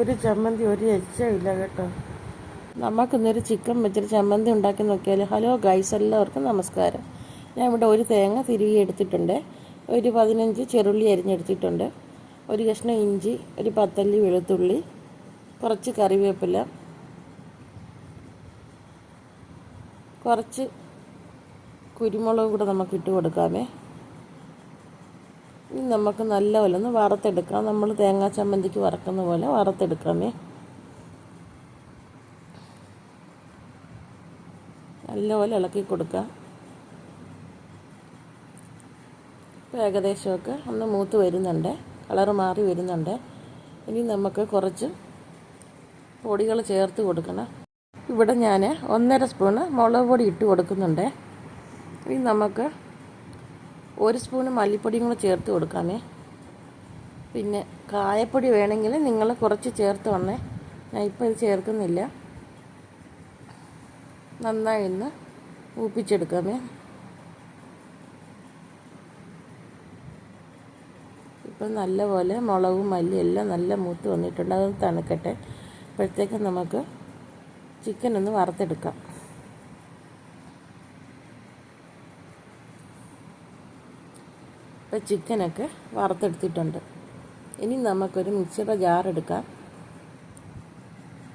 ഒരു ചമ്മന്തി ഒരു രക്ഷയില്ല കേട്ടോ. നമുക്കിന്നൊരു ചിക്കൻ വെച്ചിട്ട് ചമ്മന്തി ഉണ്ടാക്കി നോക്കിയാൽ. ഹലോ ഗൈസ്, എല്ലാവർക്കും നമസ്കാരം. ഞാൻ ഇവിടെ ഒരു തേങ്ങ തിരുകി എടുത്തിട്ടുണ്ട്, ഒരു 15 ചെറുള്ളി അരിഞ്ഞെടുത്തിട്ടുണ്ട്, ഒരു കഷ്ണം ഇഞ്ചി, ഒരു 10 അല്ലി വെളുത്തുള്ളി, കുറച്ച് കറിവേപ്പില, കുറച്ച് കുരുമുളക് കൂടെ നമുക്ക് ഇട്ട് കൊടുക്കാമേ. ഇനി നമുക്ക് നല്ലപോലെ ഒന്ന് വറുത്തെടുക്കാം. നമ്മൾ തേങ്ങാ ചമ്മന്തിക്ക് വറക്കുന്ന പോലെ വറുത്തെടുക്കാമേ. നല്ലപോലെ ഇളക്കി കൊടുക്കാം. ഇപ്പോൾ ഏകദേശമൊക്കെ ഒന്ന് മൂത്ത് വരുന്നുണ്ട്, കളറ് മാറി വരുന്നുണ്ട്. ഇനി നമുക്ക് കുറച്ച് പൊടികൾ ചേർത്ത് കൊടുക്കണം. ഇവിടെ ഞാൻ 1.5 സ്പൂണ് മുളക് പൊടി ഇട്ട് കൊടുക്കുന്നുണ്ട്. ഇനി നമുക്ക് 1 സ്പൂണ് മല്ലിപ്പൊടിയും കൂടെ ചേർത്ത് കൊടുക്കാമേ. പിന്നെ കായപ്പൊടി വേണമെങ്കിൽ നിങ്ങൾ കുറച്ച് ചേർത്ത് വന്നേ, ഞാൻ ഇപ്പോൾ ഇത് ചേർക്കുന്നില്ല. നന്നായി ഒന്ന് മൂപ്പിച്ചെടുക്കാമേ. ഇപ്പം നല്ലപോലെ മുളകും മല്ലിയും എല്ലാം നല്ല മൂത്ത് വന്നിട്ടുണ്ട്. അത് തണുക്കട്ടെ. അപ്പോഴത്തേക്ക് നമുക്ക് ചിക്കൻ ഒന്ന് വറുത്തെടുക്കാം. ഇപ്പോൾ ചിക്കനൊക്കെ വറുത്തെടുത്തിട്ടുണ്ട്. ഇനി നമുക്കൊരു മിക്സിയുടെ ജാർ എടുക്കാം.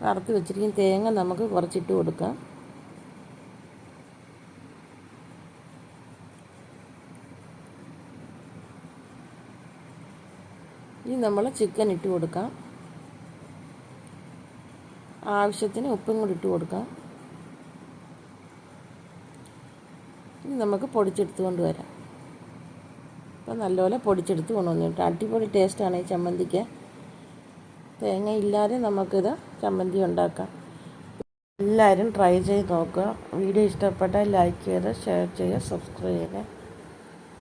വറുത്ത് വെച്ചിരിക്കുന്ന തേങ്ങ നമുക്ക് കുറച്ചിട്ട് കൊടുക്കാം. ഇനി നമ്മൾ ചിക്കൻ ഇട്ട് കൊടുക്കാം. ആവശ്യത്തിന് ഉപ്പും കൂടി ഇട്ട് കൊടുക്കാം. ഇനി നമുക്ക് പൊടിച്ചെടുത്ത് കൊണ്ടുവരാം. അപ്പോൾ നല്ലപോലെ പൊടിച്ചെടുത്ത് കൊണ്ടുവന്നിട്ട് അടിപൊളി ടേസ്റ്റാണ് ഈ ചമ്മന്തിക്ക്. തേങ്ങ ഇല്ലാതെ നമുക്കിത് ചമ്മന്തി ഉണ്ടാക്കാം. എല്ലാവരും ട്രൈ ചെയ്ത് നോക്കുക. വീഡിയോ ഇഷ്ടപ്പെട്ടാൽ ലൈക്ക് ചെയ്യുക, ഷെയർ ചെയ്യുക, സബ്സ്ക്രൈബ് ചെയ്യുക.